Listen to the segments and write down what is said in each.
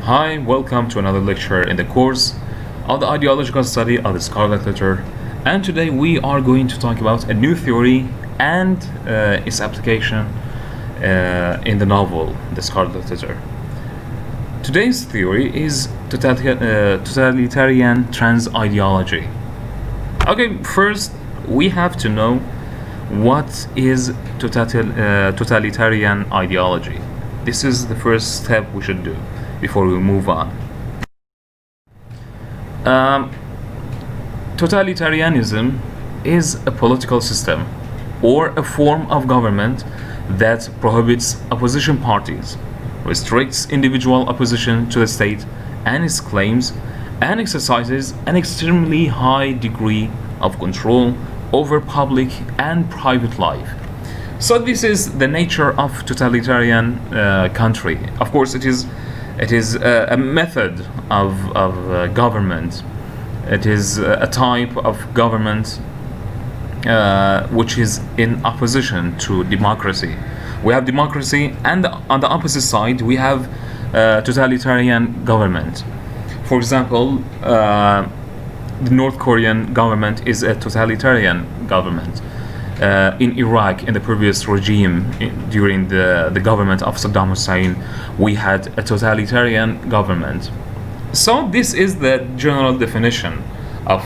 Hi, welcome to another lecture in the course of the ideological study of the Scarlet Letter. And today we are going to talk about a new theory and its application in the novel, The Scarlet Letter. Today's theory is totalitarian TransIdeology. Okay, first we have to know what is totalitarian ideology. This is the first step we should do before we move on. Totalitarianism is a political system or a form of government that prohibits opposition parties, restricts individual opposition to the state and its claims, and exercises an extremely high degree of control over public and private life. So this is the nature of totalitarian country. Of course, it is a method of government. It is a type of government which is in opposition to democracy. We have democracy, and on the opposite side we have totalitarian government. For example, the North Korean government is a totalitarian government. In Iraq, in the previous regime, during the government of Saddam Hussein, we had a totalitarian government. So this is the general definition of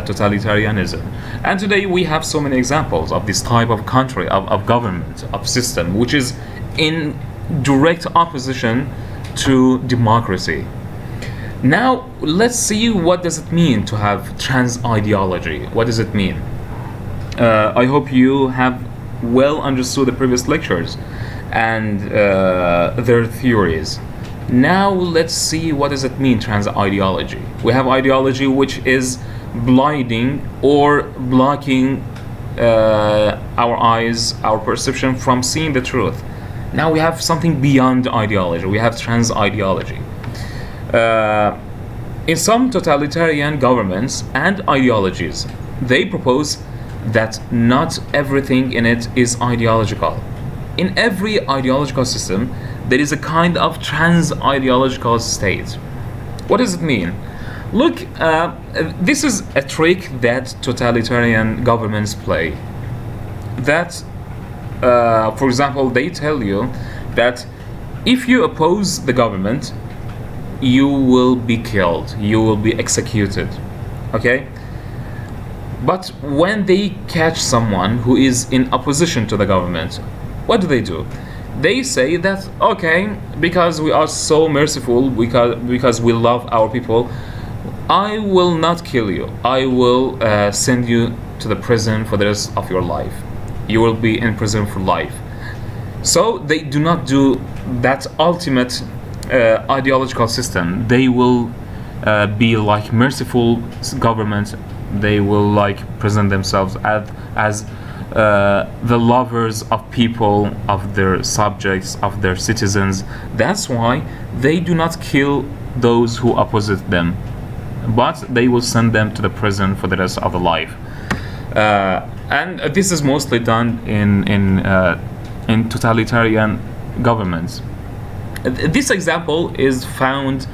totalitarianism. And today we have so many examples of this type of country, of government, of system, which is in direct opposition to democracy. Now, let's see what does it mean to have trans-ideology. What does it mean? I hope you have well understood the previous lectures and their theories. Now let's see what does it mean, trans-ideology. We have ideology which is blinding or blocking our eyes, our perception from seeing the truth. Now we have something beyond ideology. We have trans-ideology. In some totalitarian governments and ideologies, they propose that not everything in it is ideological. In every ideological system, there is a kind of trans-ideological state. What does it mean? Look, this is a trick that totalitarian governments play. That, for example, they tell you that if you oppose the government, you will be killed, you will be executed. Okay? But when they catch someone who is in opposition to the government, what do? They say that, okay, because we are so merciful, because we love our people, I will not kill you. I will send you to the prison for the rest of your life. You will be in prison for life. So they do not do that ultimate ideological system. They will be like merciful government. They will like present themselves as the lovers of people, of their subjects, of their citizens. That's why they do not kill those who oppose them, but they will send them to the prison for the rest of the life. And this is mostly done in totalitarian governments. This example is found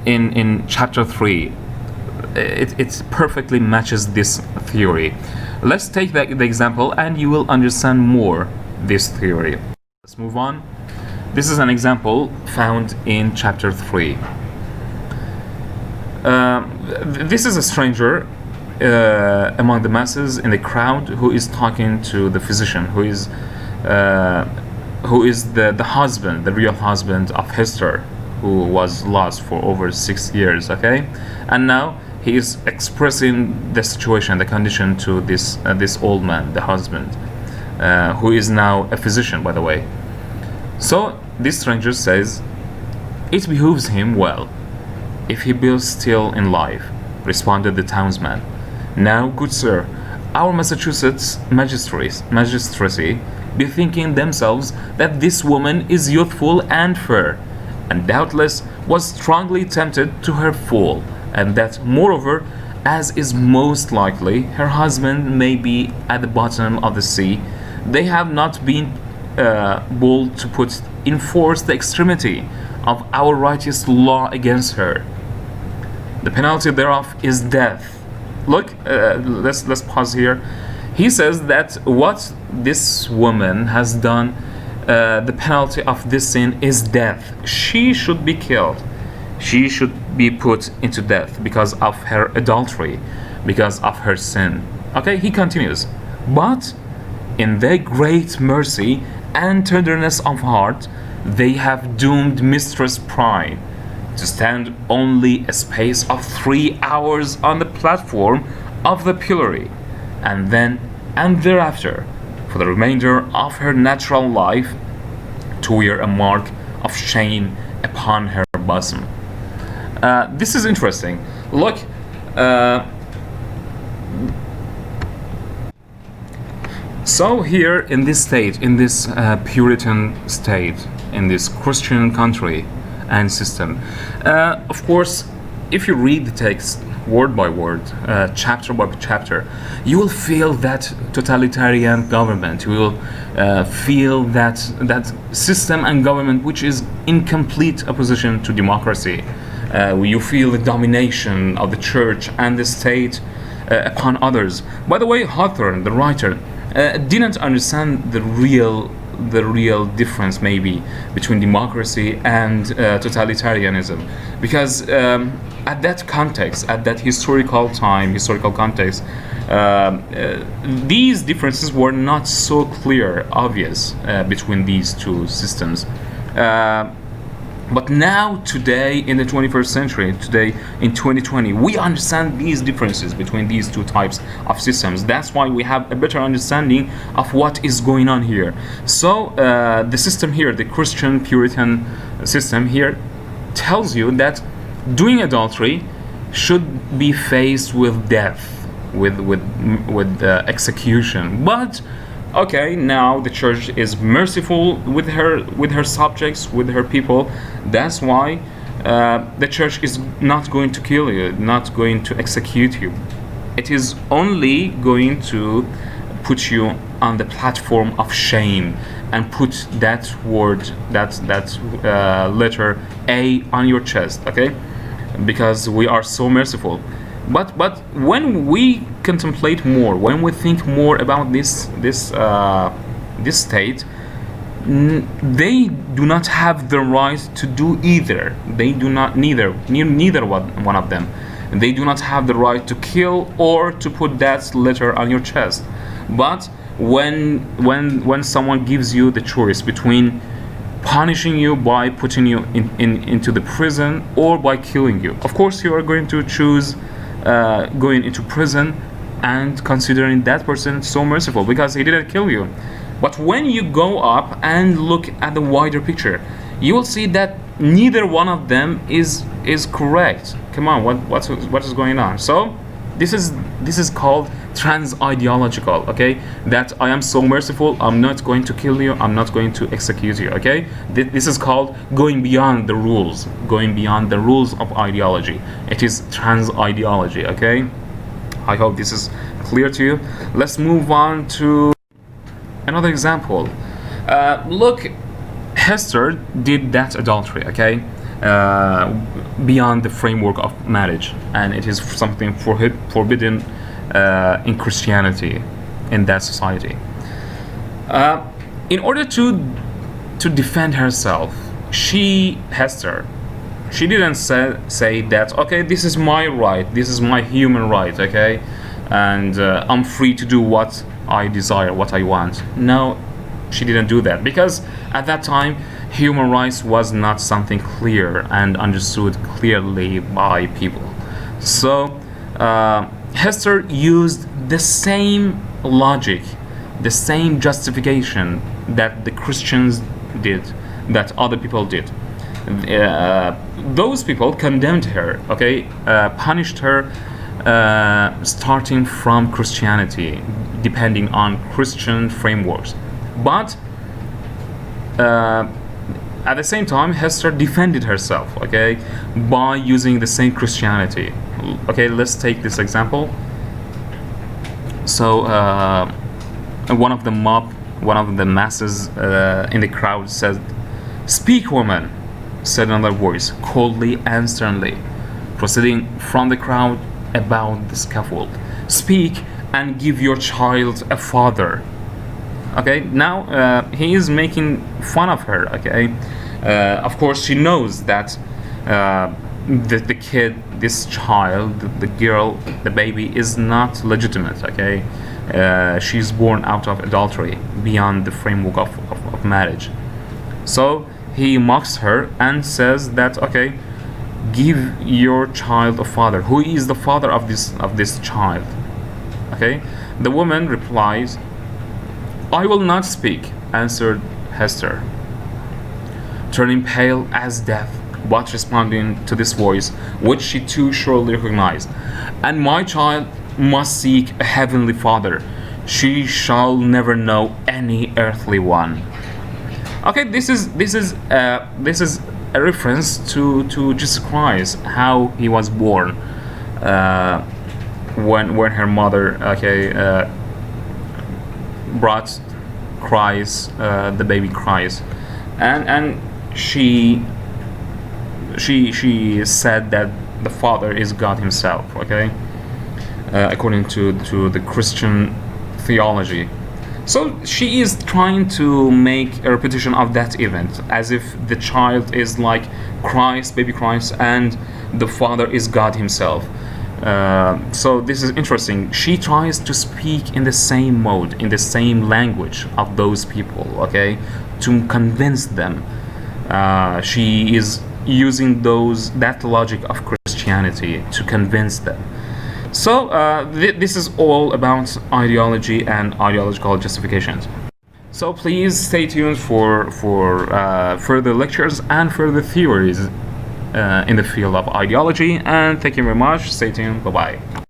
in chapter 3. It perfectly matches this theory. Let's take the example and you will understand more this theory. Let's move on. This is an example found in chapter 3. This is a stranger among the masses in the crowd who is talking to the physician, who is the husband, the real husband of Hester, who was lost for over 6 years. Okay, and now he is expressing the situation, the condition to this old man, the husband, who is now a physician, by the way. So this stranger says, "It behooves him well if he be still in life," responded the townsman. "Now, good sir, our Massachusetts magistracy be thinking themselves that this woman is youthful and fair, and doubtless was strongly tempted to her fall, and that, moreover, as is most likely, her husband may be at the bottom of the sea, they have not been bold to put in force the extremity of our righteous law against her. The penalty thereof is death. Look, let's pause here. He says that what this woman has done, the penalty of this sin is death. She should be killed. She should be put into death because of her adultery, because of her sin. Okay, he continues. But in their great mercy and tenderness of heart, they have doomed Mistress Pride to stand only a space of 3 hours on the platform of the pillory, and then and thereafter, for the remainder of her natural life, to wear a mark of shame upon her bosom. This is interesting. Look, so here in this state, in this Puritan state, in this Christian country and system, of course, if you read the text word by word, chapter by chapter, you will feel that totalitarian government. You will feel that system and government which is in complete opposition to democracy. You feel the domination of the church and the state upon others. By the way, Hawthorne, the writer, didn't understand the real difference maybe between democracy and totalitarianism, because at that context, at that historical context, these differences were not so clear, obvious between these two systems. But now, today, in the 21st century, today in 2020, we understand these differences between these two types of systems. That's why we have a better understanding of what is going on here. So the system here, the Christian Puritan system here, tells you that doing adultery should be faced with death, with execution. But okay, now the church is merciful with her subjects, with her people. That's why the church is not going to kill you, not going to execute you. It is only going to put you on the platform of shame and put that word, that letter A on your chest. Okay, because we are so merciful. But when we contemplate more, when we think more about this state, they do not have the right to do either. They do not, neither one of them. They do not have the right to kill or to put that letter on your chest. But when someone gives you the choice between punishing you by putting you into the prison or by killing you, of course you are going to choose going into prison and considering that person so merciful because he didn't kill you. But when you go up and look at the wider picture, you will see that neither one of them is correct. Come on, what is going on? So this is called TransIdeological. Okay, that I am so merciful, I'm not going to kill you, I'm not going to execute you. Okay, this is called going beyond the rules, of ideology. It is TransIdeology. Okay, I hope this is clear to you. Let's move on to another example. Look, Hester did that adultery. Okay, beyond the framework of marriage, and it is something forbidden in Christianity, in that society. In order to defend herself, Hester, she didn't say that, okay, this is my right, this is my human right, okay, and I'm free to do what I desire, what I want. No, she didn't do that, because at that time human rights was not something clear and understood clearly by people. So Hester used the same logic, the same justification that the Christians did, that other people did. Those people condemned her, okay, punished her, starting from Christianity, depending on Christian frameworks. But at the same time, Hester defended herself, okay, by using the same Christianity. Okay, let's take this example. So one of the masses in the crowd said, "Speak, woman, said another voice, coldly and sternly, proceeding from the crowd about the scaffold. Speak and give your child a father. Okay, now he is making fun of her. Okay, of course she knows that the kid, this child, the girl, the baby is not legitimate. Okay, she's born out of adultery beyond the framework of marriage. So he mocks her and says that, okay, give your child a father. Who is the father of this child? Okay, the woman replies, I will not speak, answered Hester, turning pale as death, but responding to this voice, which she too surely recognized. And my child must seek a heavenly father. She shall never know any earthly one. Okay, this is a reference to Jesus Christ, how he was born, when her mother, brought Christ, the baby Christ, and she said that the Father is God Himself. Okay, according to the Christian theology. So she is trying to make a repetition of that event, as if the child is like Christ, baby Christ, and the Father is God Himself. So this is interesting. She tries to speak in the same mode, in the same language of those people, okay, to convince them. She is using that logic of Christianity to convince them. So this is all about ideology and ideological justifications. So please stay tuned for further lectures and further theories in the field of ideology. And thank you very much. Stay tuned. Bye bye.